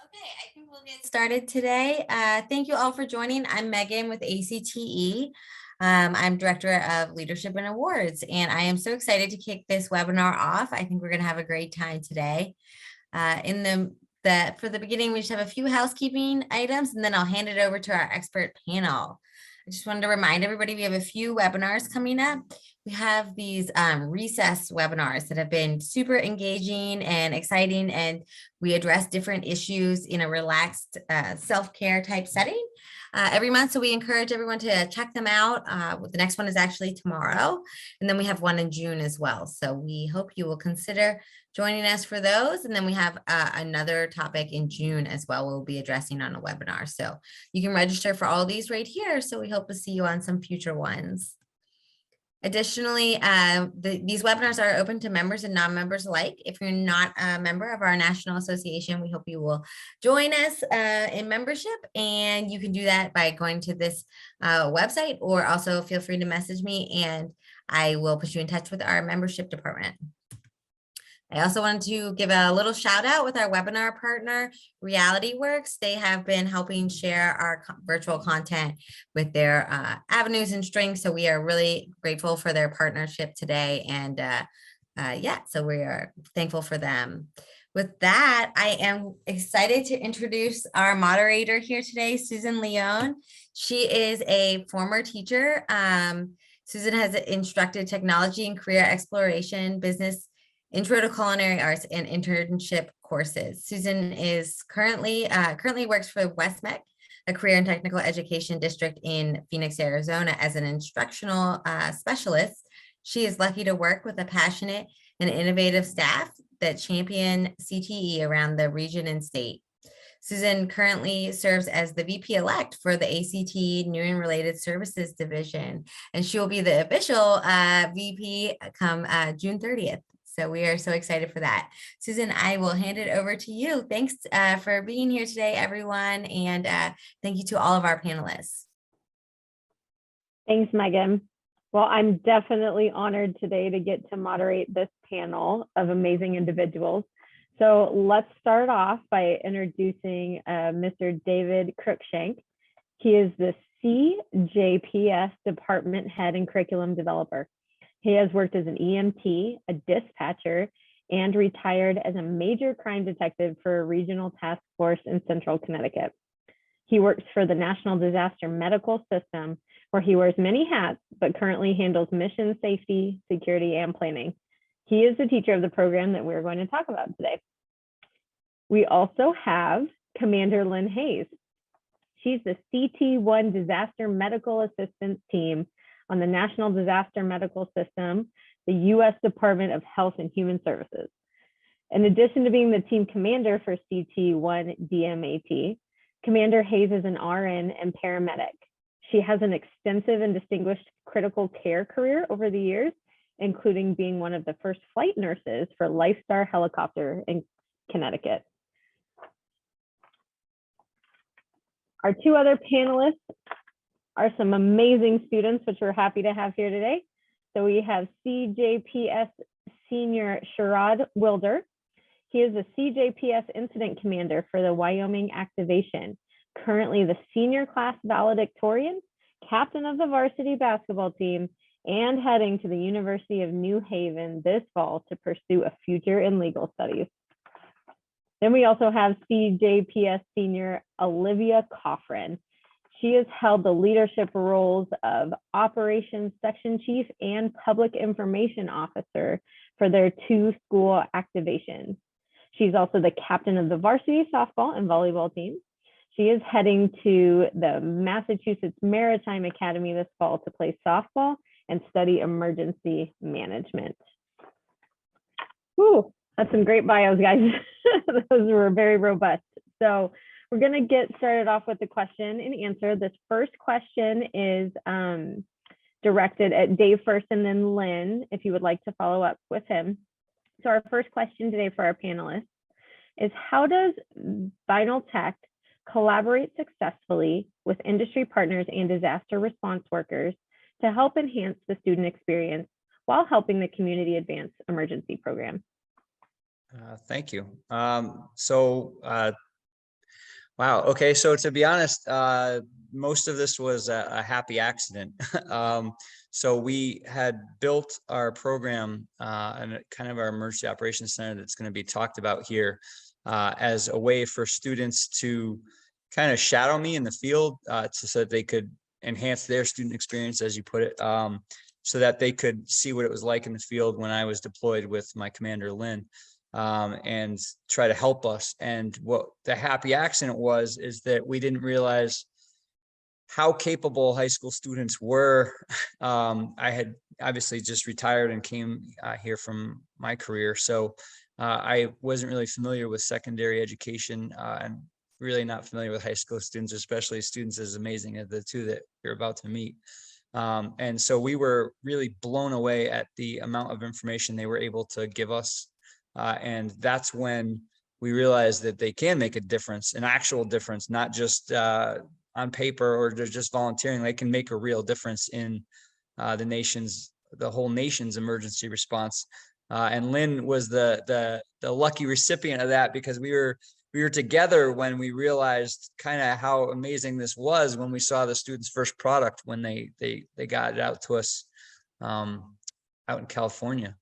Okay, I think we'll get started today. Thank you all for joining. I'm Megan with ACTE. I'm Director of Leadership and Awards, and I am so excited to kick this webinar off. I think we're going to have a great time today. For the beginning, we just have a few housekeeping items, and then I'll hand it over to our expert panel. I just wanted to remind everybody we have a few webinars coming up. We have these recess webinars that have been super engaging and exciting, and we address different issues in a relaxed self-care type setting every month. So we encourage everyone to check them out. The next one is actually tomorrow, and then we have one in June as well. So we hope you will consider joining us for those. And then we have another topic in June as well we'll be addressing on a webinar. So you can register for all these right here. So we hope to see you on some future ones. Additionally, these webinars are open to members and non-members alike. If you're not a member of our National Association, we hope you will join us in membership. And you can do that by going to this website, or also feel free to message me and I will put you in touch with our membership department. I also wanted to give a little shout out with our webinar partner, RealityWorks. They have been helping share our virtual content with their avenues and strengths. So we are really grateful for their partnership today. And yeah, so we are thankful for them. With that, I am excited to introduce our moderator here today, Susan Leone. She is a former teacher. Susan has instructed technology and career exploration, business, Intro to Culinary Arts, and internship courses. Susan is currently works for Westmec, a career and technical education district in Phoenix, Arizona, as an instructional specialist. She is lucky to work with a passionate and innovative staff that champion CTE around the region and state. Susan currently serves as the VP-elect for the ACT New and Related Services Division, and she will be the official VP come June 30th. So we are so excited for that. Susan, I will hand it over to you. Thanks for being here today, everyone. And thank you to all of our panelists. Thanks, Megan. Well, I'm definitely honored today to get to moderate this panel of amazing individuals. So let's start off by introducing Mr. David Cruikshank. He is the CJPS Department Head and Curriculum Developer. He has worked as an EMT, a dispatcher, and retired as a major crime detective for a regional task force in central Connecticut. He works for the National Disaster Medical System, where he wears many hats, but currently handles mission safety, security, and planning. He is the teacher of the program that we're going to talk about today. We also have Commander Lynn Hayes. She's the CT1 Disaster Medical Assistance Team on the National Disaster Medical System, the U.S. Department of Health and Human Services. In addition to being the team commander for CT1 DMAT, Commander Hayes is an RN and paramedic. She has an extensive and distinguished critical care career over the years, including being one of the first flight nurses for LifeStar Helicopter in Connecticut. Our two other panelists are some amazing students, which we're happy to have here today. So we have CJPS Senior Sherrod Wilder. He is the CJPS Incident Commander for the Wyoming Activation, currently the Senior Class Valedictorian, Captain of the varsity basketball team, and heading to the University of New Haven this fall to pursue a future in legal studies. Then we also have CJPS Senior Olivia Coffrin. She has held the leadership roles of Operations Section Chief and Public Information Officer for their two school activations. She's also the captain of the varsity softball and volleyball team. She is heading to the Massachusetts Maritime Academy this fall to play softball and study emergency management. Whew, that's some great bios, guys. Those were very robust. So we're going to get started off with the question and answer. This first question is directed at Dave first and then Lynn, if you would like to follow up with him. So our first question today for our panelists is, how does Vinyl Tech collaborate successfully with industry partners and disaster response workers to help enhance the student experience while helping the community advance emergency program? Thank you. Wow. Okay. So to be honest, most of this was a happy accident. So we had built our program and kind of our emergency operations center that's going to be talked about here as a way for students to kind of shadow me in the field so that they could enhance their student experience, as you put it, so that they could see what it was like in the field when I was deployed with my commander, Lynn. And try to help us. And what the happy accident was, is that we didn't realize how capable high school students were. I had obviously just retired and came here from my career. So I wasn't really familiar with secondary education and really not familiar with high school students, especially students as amazing as the two that you're about to meet. And so we were really blown away at the amount of information they were able to give us. And that's when we realized that they can make a difference, an actual difference, not just on paper or they're just volunteering. They can make a real difference in the whole nation's emergency response. And Lynn was the lucky recipient of that, because we were together when we realized kind of how amazing this was, when we saw the students' first product when they got it out to us out in California.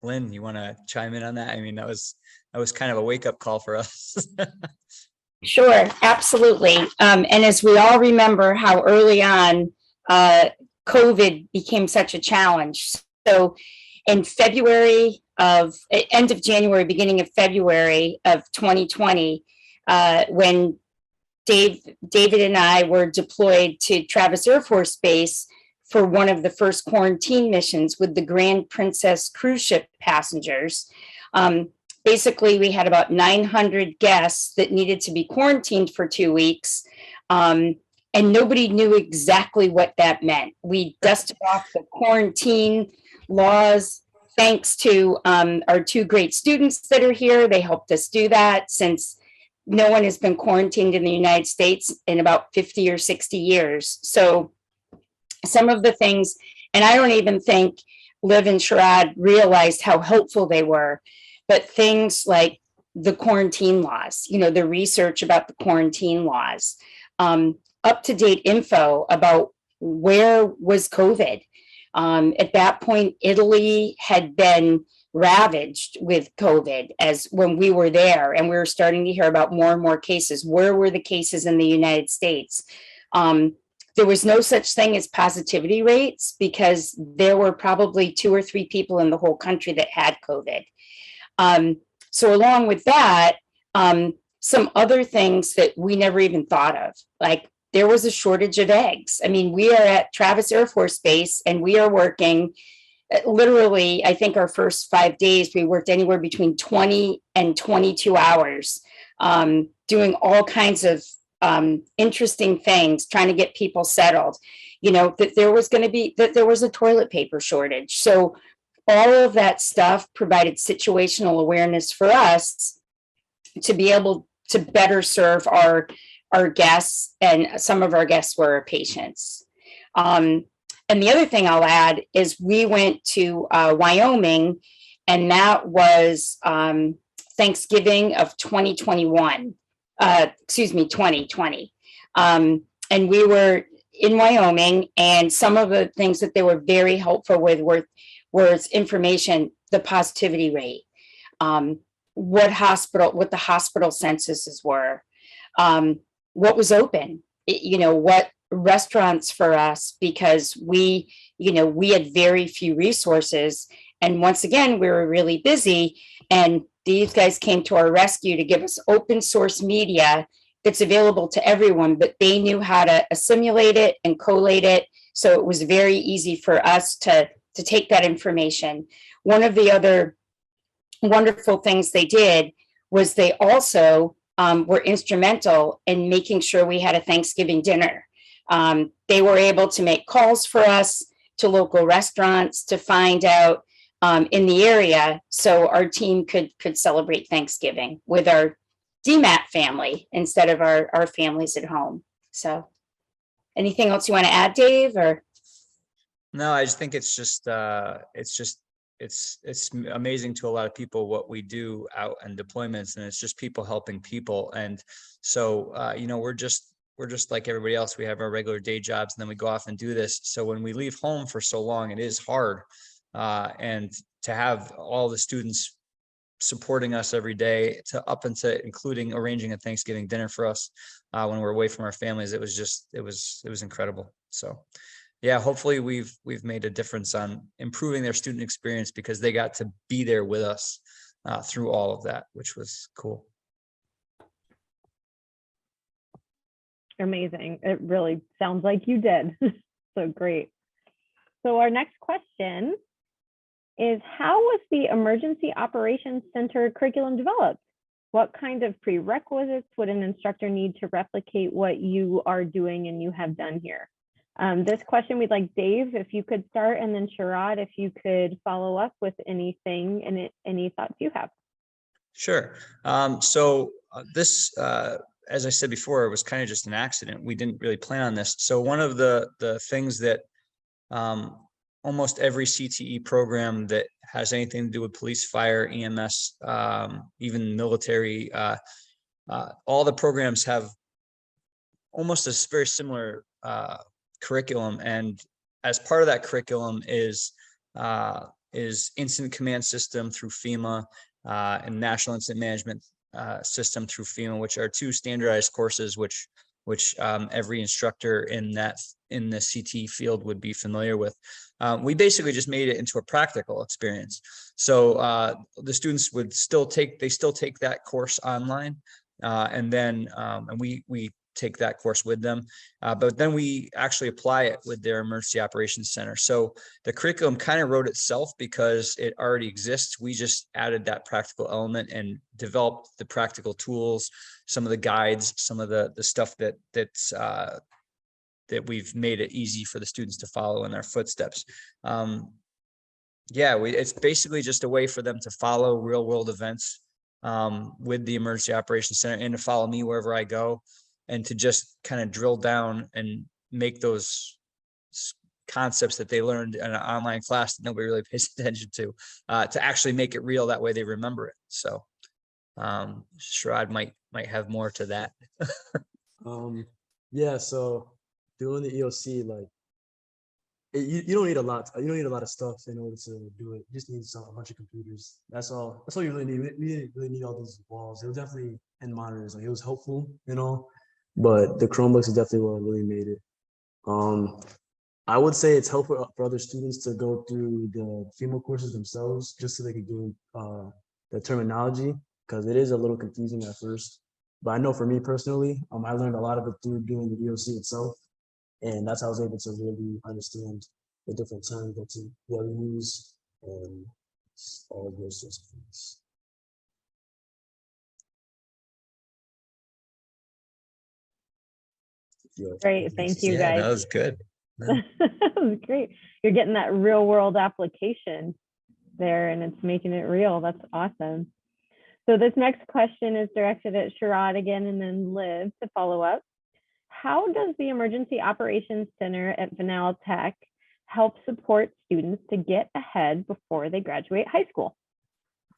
Lynn, you want to chime in on that? I mean, that was kind of a wake-up call for us. Sure, absolutely. And as we all remember how early on COVID became such a challenge. So in end of January, beginning of February of 2020, when David and I were deployed to Travis Air Force Base for one of the first quarantine missions with the Grand Princess cruise ship passengers. Basically, we had about 900 guests that needed to be quarantined for 2 weeks. And nobody knew exactly what that meant. We dusted off the quarantine laws. Thanks to our two great students that are here. They helped us do that, since no one has been quarantined in the United States in about 50 or 60 years. So some of the things, and I don't even think Liv and Sharad realized how helpful they were, but things like the quarantine laws, the research about the quarantine laws, up-to-date info about where was COVID. At that point, Italy had been ravaged with COVID as when we were there, and we were starting to hear about more and more cases. Where were the cases in the United States? There was no such thing as positivity rates, because there were probably 2 or 3 people in the whole country that had COVID. So along with that, some other things that we never even thought of, like there was a shortage of eggs. I mean, we are at Travis Air Force Base and we are working literally, I think our first 5 days, we worked anywhere between 20 and 22 hours, doing all kinds of interesting things, trying to get people settled, that there was a toilet paper shortage. So all of that stuff provided situational awareness for us to be able to better serve our guests, and some of our guests were our patients. And the other thing I'll add is we went to Wyoming, and that was Thanksgiving of 2020. And we were in Wyoming, and some of the things that they were very helpful with was information, the positivity rate, what the hospital censuses were, what was open, what restaurants for us, because we had very few resources. And once again, we were really busy, and these guys came to our rescue to give us open source media that's available to everyone, but they knew how to assimilate it and collate it. So it was very easy for us to take that information. One of the other wonderful things they did was they also were instrumental in making sure we had a Thanksgiving dinner. They were able to make calls for us to local restaurants to find out in the area, so our team could celebrate Thanksgiving with our DMAT family instead of our families at home. So anything else you want to add, Dave? Or no, I just think it's it's amazing to a lot of people what we do out in deployments, and it's just people helping people. And so, you know, we're just like everybody else. We have our regular day jobs, and then we go off and do this. So when we leave home for so long, it is hard. And to have all the students supporting us every day, to up into including arranging a Thanksgiving dinner for us when we're away from our families, it was incredible. So yeah, hopefully we've made a difference on improving their student experience, because they got to be there with us through all of that, which was cool. Amazing. It really sounds like you did. So great. So our next question is, how was the Emergency Operations Center curriculum developed? What kind of prerequisites would an instructor need to replicate what you are doing and you have done here? This question, we'd like Dave, if you could start, and then Sharad, if you could follow up with anything and any thoughts you have. Sure. So this, as I said before, it was kind of just an accident. We didn't really plan on this. So one of the things that almost every CTE program that has anything to do with police, fire, EMS, even military, all the programs have almost a very similar curriculum. And as part of that curriculum is incident command system through FEMA and national incident management system through FEMA, which are two standardized courses which every instructor in the CTE field would be familiar with. We basically just made it into a practical experience. So the students would still take that course online, and then and we take that course with them, but then we actually apply it with their Emergency Operations Center. So the curriculum kind of wrote itself because it already exists. We just added that practical element and developed the practical tools, some of the guides, some of the stuff that we've made it easy for the students to follow in their footsteps. Yeah, it's basically just a way for them to follow real world events with the Emergency Operations Center, and to follow me wherever I go, and to just kind of drill down and make those concepts that they learned in an online class that nobody really pays attention to actually make it real. That way they remember it. So Sharad might have more to that. Yeah, so doing the EOC, like you don't need a lot. You don't need a lot of stuff in order to do it. You just need a bunch of computers. That's all you really need. We didn't really need all these walls. It was definitely, and monitors. Like, it was helpful, you know, but the Chromebooks is definitely what really made it. I would say it's helpful for other students to go through the FEMA courses themselves, just so they could do the terminology, because it is a little confusing at first. But I know for me personally, I learned a lot of it through doing the EOC itself. And that's how I was able to really understand the different terms that we use and all of those sorts of things. Yeah. Great, thank you, guys. That was good. That was great. You're getting that real world application there, and it's making it real. That's awesome. So this next question is directed at Sharad again, and then Liv to follow up. How does the Emergency Operations Center at Vanell Tech help support students to get ahead before they graduate high school?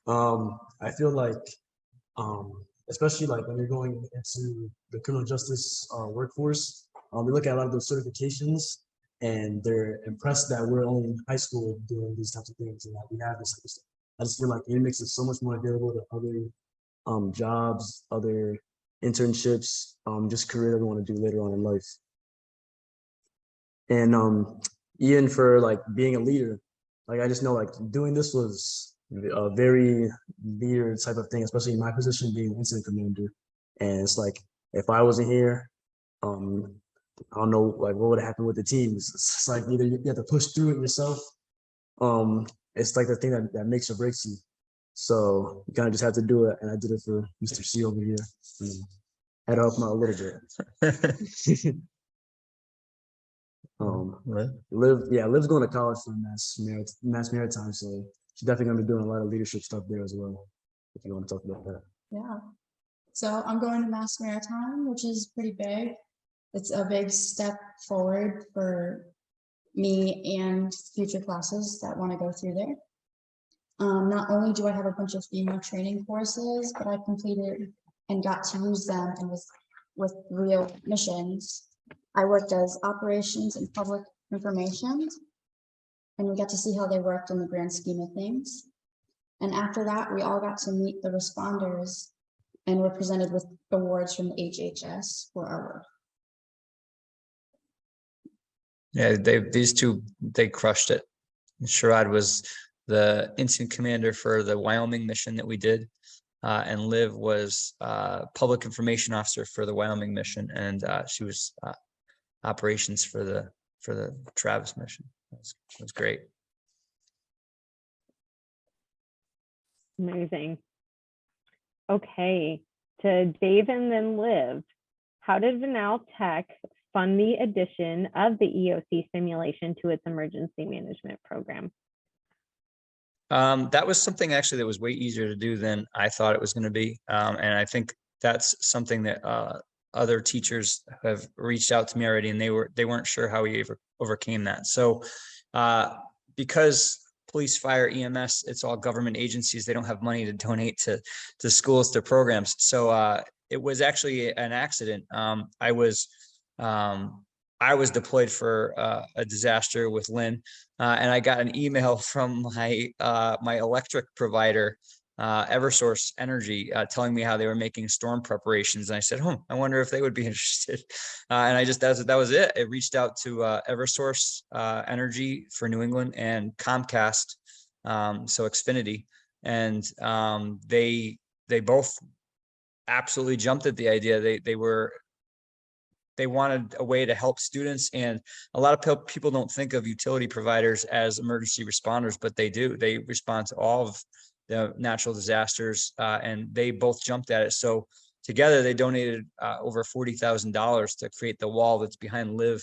I feel like, especially like when you're going into the criminal justice workforce, we look at a lot of those certifications, and they're impressed that we're only in high school doing these types of things and that we have this type of stuff. I just feel like it makes it so much more available to other jobs, other internships, just career that we want to do later on in life. And even for like being a leader, like I just know like doing this was a very leader type of thing, especially in my position being an incident commander. And it's like, if I wasn't here, I don't know like what would happen with the teams. It's like either you have to push through it yourself. It's like the thing that makes or breaks you. So you kind of just have to do it, and I did it for Mr. C over here. I had to help him out a little bit. Liv's going to college for Mass Maritime, so she's definitely going to be doing a lot of leadership stuff there as well, if you want to talk about that. Yeah, so I'm going to Mass Maritime, which is pretty big. It's a big step forward for me and future classes that want to go through there. Not only do I have a bunch of female training courses, but I completed and got to use them and with real missions. I worked as operations and public information, and we got to see how they worked in the grand scheme of things. And after that, we all got to meet the responders and were presented with awards from the HHS for our work. Yeah, these two, they crushed it. Sherrod was the incident commander for the Wyoming mission that we did. And Liv was public information officer for the Wyoming mission. And she was operations for the Travis mission. It was great. Amazing. Okay, to Dave and then Liv, how did Vanal Tech fund the addition of the EOC simulation to its emergency management program? That was something actually that was way easier to do than I thought it was going to be. And I think that's something that other teachers have reached out to me already, and they weren't sure how we overcame that. So because police, fire, EMS, it's all government agencies, they don't have money to donate to schools, to programs. So it was actually an accident. I was deployed for a disaster with Lynn, and I got an email from my electric provider, Eversource Energy, telling me how they were making storm preparations. And I said, I wonder if they would be interested. And that was it. It reached out to Eversource Energy for New England and Comcast, so Xfinity, and they both absolutely jumped at the idea. They wanted a way to help students, and a lot of people don't think of utility providers as emergency responders, but they do. They respond to all of the natural disasters, and they both jumped at it. So together they donated over $40,000 to create the wall that's behind Liv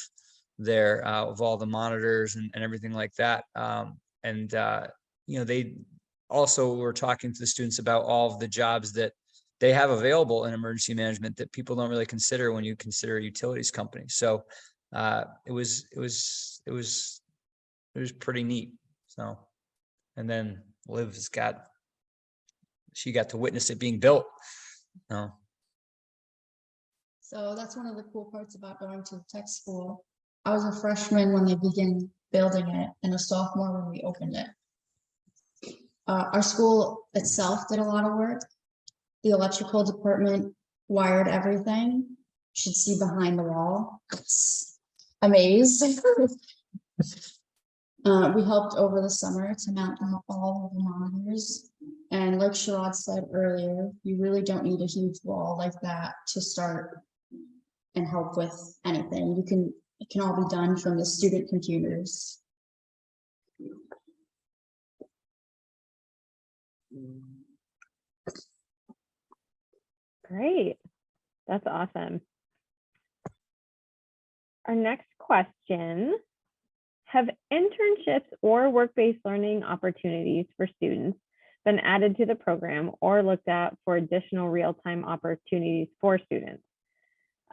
there, of all the monitors and everything like that. They also were talking to the students about all of the jobs that they have available in emergency management that people don't really consider when you consider a utilities company. So it was pretty neat. So, and then Liv's she got to witness it being built. So that's one of the cool parts about going to the tech school. I was a freshman when they began building it and a sophomore when we opened it. Our school itself did a lot of work. The electrical department wired everything. You should see behind the wall. It's amazing. We helped over the summer to mount all of the monitors. And like Sherrod said earlier, you really don't need a huge wall like that to start and help with anything. It can all be done from the student computers. Great. That's awesome. Our next question, have internships or work-based learning opportunities for students been added to the program or looked at for additional real-time opportunities for students?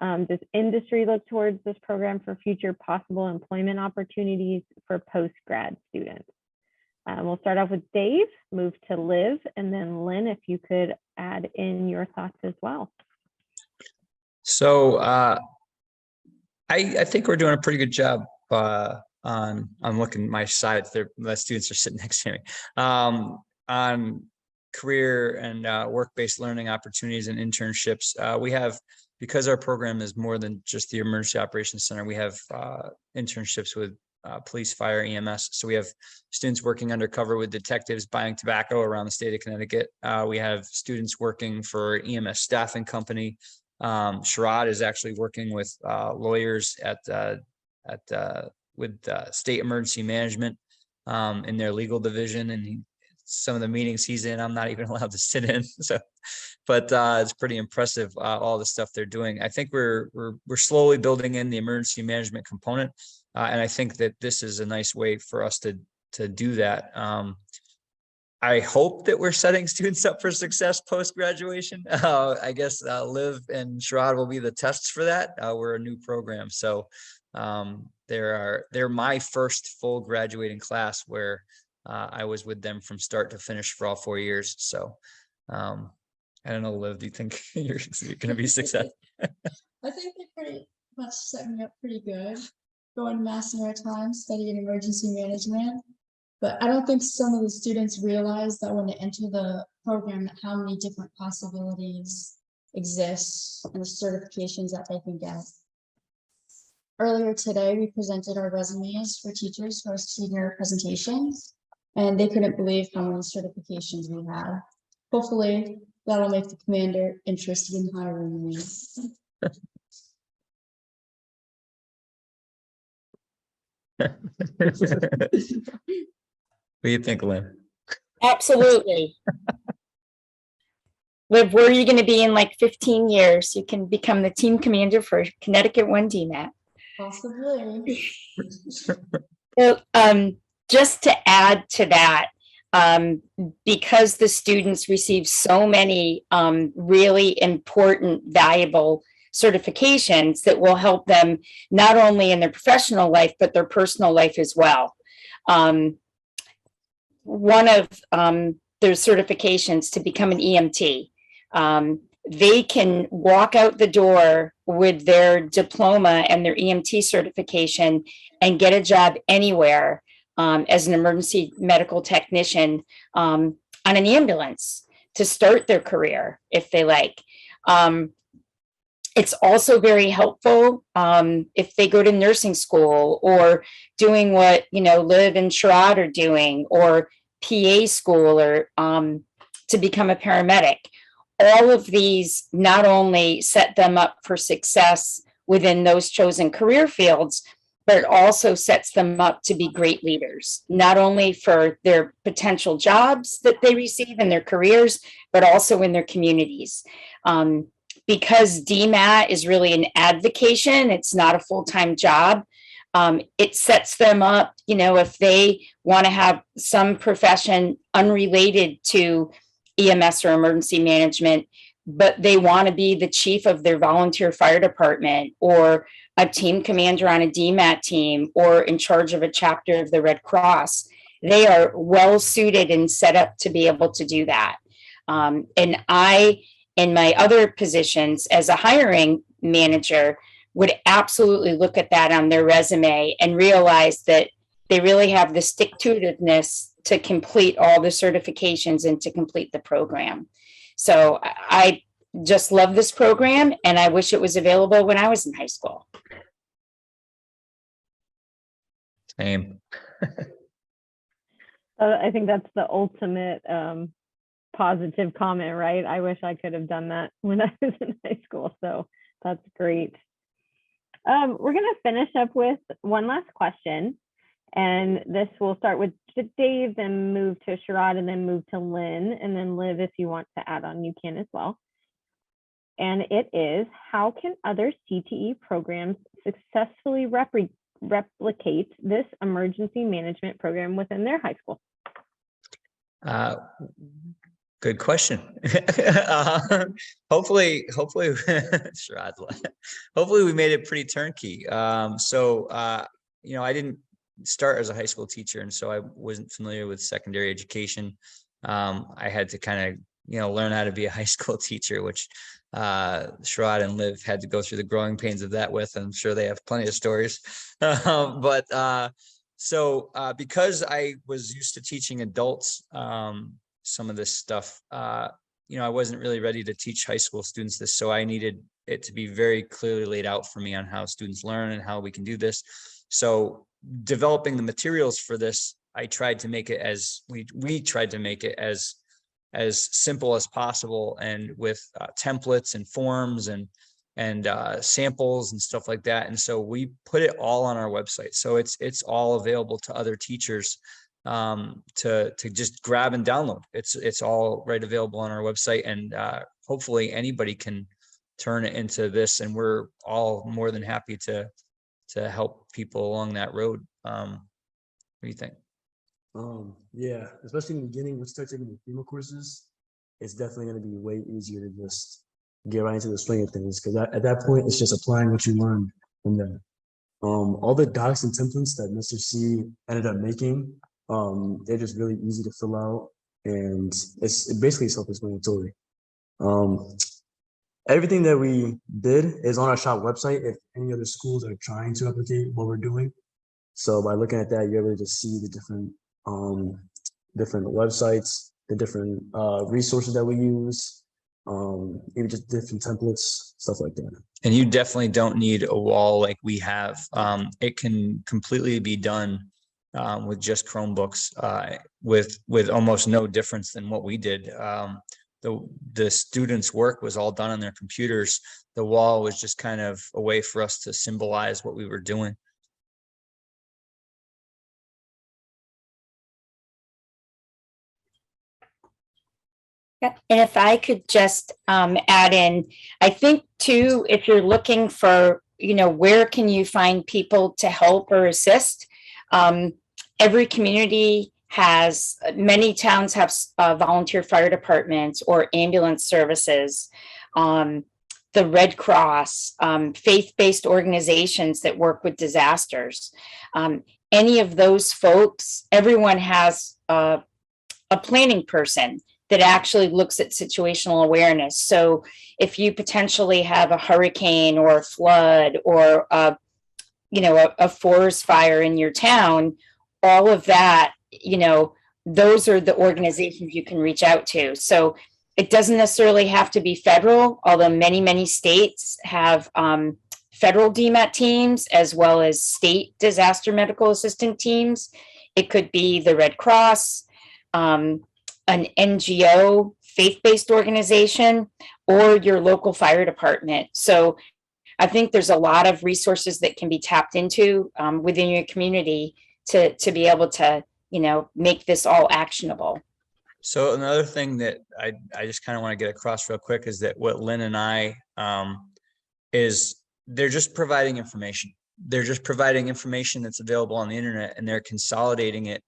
Does industry look towards this program for future possible employment opportunities for post-grad students? We'll start off with Dave, move to Liv, and then Lynn, if you could add in your thoughts as well. So I think we're doing a pretty good job I'm looking at my side, the students are sitting next to me, on career and work-based learning opportunities and internships. We have, because our program is more than just the Emergency Operations Center, we have internships with police, fire, EMS. So we have students working undercover with detectives buying tobacco around the state of Connecticut. We have students working for EMS staffing company. Sherrod is actually working with lawyers with state emergency management in their legal division, and some of the meetings he's in, I'm not even allowed to sit in. So, but it's pretty impressive, all the stuff they're doing. I think we're slowly building in the emergency management component, and I think that this is a nice way for us to do that. I hope that we're setting students up for success post-graduation. I guess Liv and Sherrod will be the tests for that. We're a new program, so they're my first full graduating class where I was with them from start to finish for all 4 years. So I don't know, Liv, do you think you're going to be successful? I think they pretty much set me up pretty good. Going to Mass Maritime, studying emergency management. But I don't think some of the students realize that when they enter the program, that how many different possibilities exist and the certifications that they can get. Earlier today, we presented our resumes for teachers for our senior presentations, and they couldn't believe how many certifications we have. Hopefully, that'll make the commander interested in hiring me. What do you think, Lynn? Absolutely. Liv, where are you going to be in like 15 years? You can become the team commander for Connecticut 1 DMAT. Possibly. Well, just to add to that, because the students receive so many really important, valuable certifications that will help them not only in their professional life, but their personal life as well. One of their certifications to become an EMT. They can walk out the door with their diploma and their EMT certification and get a job anywhere as an emergency medical technician on an ambulance to start their career if they like. It's also very helpful if they go to nursing school or doing what, Liv and Sharad are doing, or PA school, or to become a paramedic. All of these not only set them up for success within those chosen career fields, but it also sets them up to be great leaders, not only for their potential jobs that they receive in their careers, but also in their communities. Because DMAT is really an advocation, it's not a full-time job. It sets them up, if they want to have some profession unrelated to EMS or emergency management, but they want to be the chief of their volunteer fire department, or a team commander on a DMAT team, or in charge of a chapter of the Red Cross. They are well suited and set up to be able to do that. And I, in my other positions as a hiring manager, would absolutely look at that on their resume and realize that they really have the stick-to-itiveness to complete all the certifications and to complete the program. So I just love this program, and I wish it was available when I was in high school. Same. I think that's the ultimate positive comment, right? I wish I could have done that when I was in high school. So that's great. We're going to finish up with one last question. And this will start with Dave, then move to Sharad, and then move to Lynn. And then Liv, if you want to add on, you can as well. And it is, how can other CTE programs successfully replicate this emergency management program within their high school? Good question. Hopefully, Sharad, hopefully we made it pretty turnkey. I didn't start as a high school teacher, and so I wasn't familiar with secondary education. I had to kind of, learn how to be a high school teacher, which Sharad and Liv had to go through the growing pains of that with. I'm sure they have plenty of stories. So because I was used to teaching adults, some of this stuff, I wasn't really ready to teach high school students this. So I needed it to be very clearly laid out for me on how students learn and how we can do this. So developing the materials for this, I tried to make it as we tried to make it as simple as possible, and with templates and forms and samples and stuff like that. And so we put it all on our website. So it's all available to other teachers to just grab and download. It's all right available on our website, and hopefully anybody can turn it into this, and we're all more than happy to help people along that road. What do you think? Yeah, especially in the beginning, when you start taking the FEMA courses, it's definitely going to be way easier to just get right into the swing of things, because at that point, it's just applying what you learned from there. All the docs and templates that Mr. C ended up making, They're just really easy to fill out, and it's basically self-explanatory. Everything that we did is on our shop website if any other schools are trying to replicate what we're doing. So by looking at that, you're able to see the different websites, the different resources that we use, even just different templates, stuff like that. And you definitely don't need a wall like we have. It can completely be done with just Chromebooks, with almost no difference than what we did. The students' work was all done on their computers. The wall was just kind of a way for us to symbolize what we were doing. Yeah, and if I could just add in, I think too, if you're looking for, where can you find people to help or assist? Every community has, many towns have volunteer fire departments or ambulance services, the Red Cross, faith-based organizations that work with disasters. Any of those folks, everyone has a planning person that actually looks at situational awareness. So if you potentially have a hurricane or a flood or a forest fire in your town, all of that, those are the organizations you can reach out to. So it doesn't necessarily have to be federal, although many states have federal DMAT teams as well as state disaster medical assistant teams. It could be the Red Cross, an NGO, faith-based organization, or your local fire department. So I think there's a lot of resources that can be tapped into within your community to be able to, make this all actionable. So another thing that I just kind of want to get across real quick is that what Lynn and I is they're just providing information. They're just providing information that's available on the internet, and they're consolidating it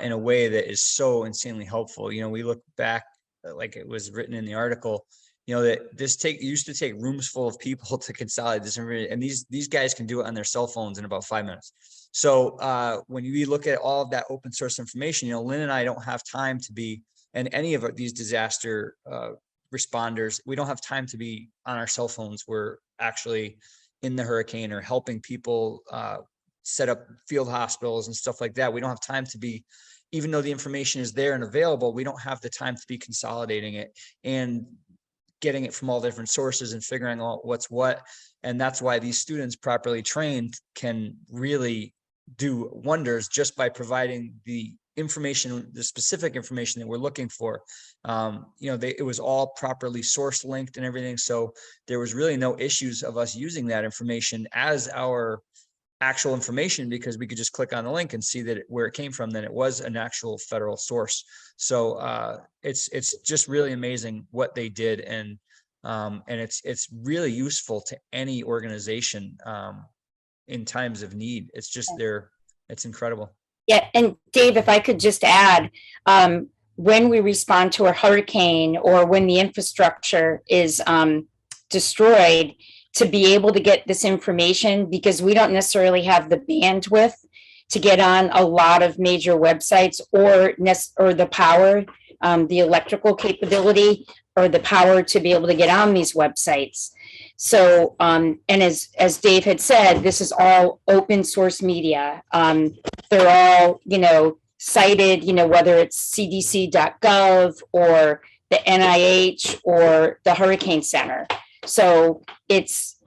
in a way that is so insanely helpful. We look back, like it was written in the article, that this used to take rooms full of people to consolidate this information, and these guys can do it on their cell phones in about 5 minutes. So when we look at all of that open source information, Lynn and I don't have time to be, and any of these disaster responders, we don't have time to be on our cell phones. We're actually in the hurricane or helping people set up field hospitals and stuff like that. We don't have time to be, even though the information is there and available, we don't have the time to be consolidating it and getting it from all different sources and figuring out what's what. And that's why these students properly trained can really do wonders just by providing the information, the specific information that we're looking for. It was all properly source linked and everything. So there was really no issues of us using that information as our actual information, because we could just click on the link and see that where it came from, then it was an actual federal source. So it's just really amazing what they did. And it's really useful to any organization in times of need. It's just it's incredible. Yeah, and Dave, if I could just add, when we respond to a hurricane or when the infrastructure is destroyed, to be able to get this information, because we don't necessarily have the bandwidth to get on a lot of major websites or the power, the electrical capability or the power to be able to get on these websites. So, and as Dave had said, this is all open source media. They're all, cited, whether it's cdc.gov or the NIH or the Hurricane Center. So it's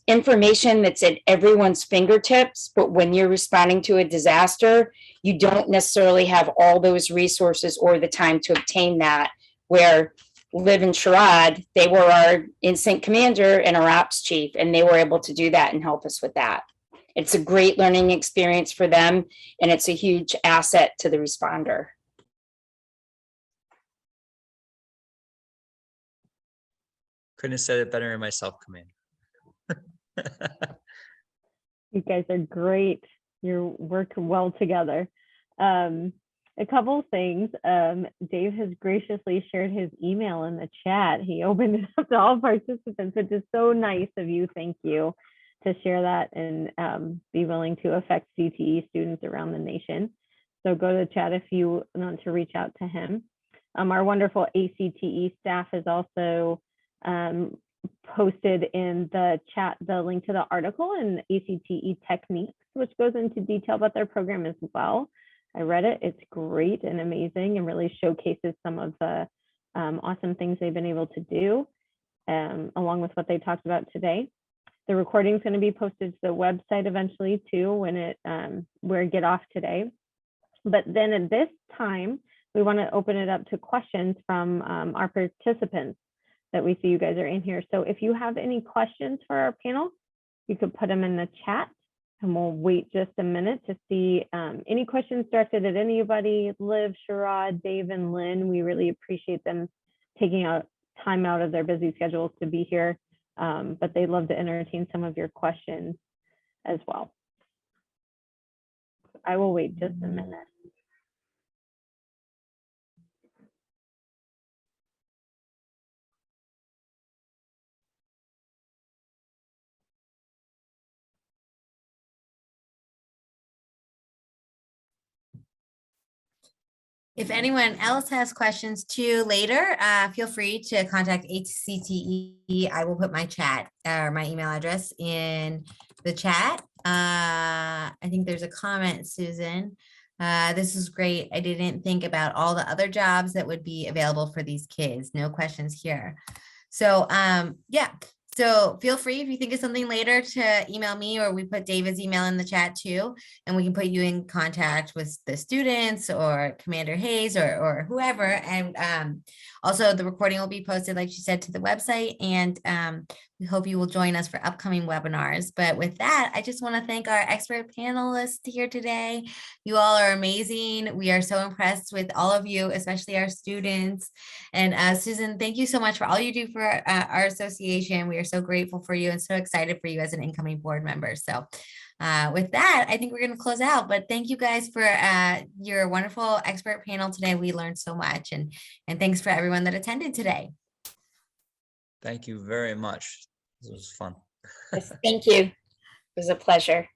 information that's at everyone's fingertips, but when you're responding to a disaster, you don't necessarily have all those resources or the time to obtain that. Where Liv and Sherrod, they were our instant commander and our ops chief, and they were able to do that and help us with that. It's a great learning experience for them, and it's a huge asset to the responder. Couldn't have said it better myself, Commander. You guys are great. You work well together. A couple things. Dave has graciously shared his email in the chat. He opened it up to all participants, which is so nice of you. Thank you to share that and be willing to affect CTE students around the nation. So go to the chat if you want to reach out to him. Our wonderful ACTE staff has also posted in the chat the link to the article and ACTE techniques, which goes into detail about their program as well. I read it. It's great and amazing and really showcases some of the awesome things they've been able to do, along with what they talked about today. The recording is going to be posted to the website eventually too when it we get off today. But then at this time, we want to open it up to questions from our participants that we see you guys are in here. So if you have any questions for our panel, you could put them in the chat and we'll wait just a minute to see any questions directed at anybody. Liv, Sharad, Dave, and Lynn, we really appreciate them taking out time out of their busy schedules to be here, but they'd love to entertain some of your questions as well. I will wait just a minute. If anyone else has questions too later, feel free to contact HCTE. I will put my chat or my email address in the chat. I think there's a comment, Susan. This is great. I didn't think about all the other jobs that would be available for these kids. No questions here. So yeah. So feel free if you think of something later to email me, or we put David's email in the chat too, and we can put you in contact with the students or Commander Hayes or whoever. And also the recording will be posted, like she said, to the website. And we hope you will join us for upcoming webinars. But with that, I just want to thank our expert panelists here today. You all are amazing. We are so impressed with all of you, especially our students. And Susan, thank you so much for all you do for our association. We are so grateful for you and so excited for you as an incoming board member. So with that, I think we're going to close out, but thank you guys for your wonderful expert panel today. We learned so much, and thanks for everyone that attended today. Thank you very much. This was fun. Yes, thank you. It was a pleasure.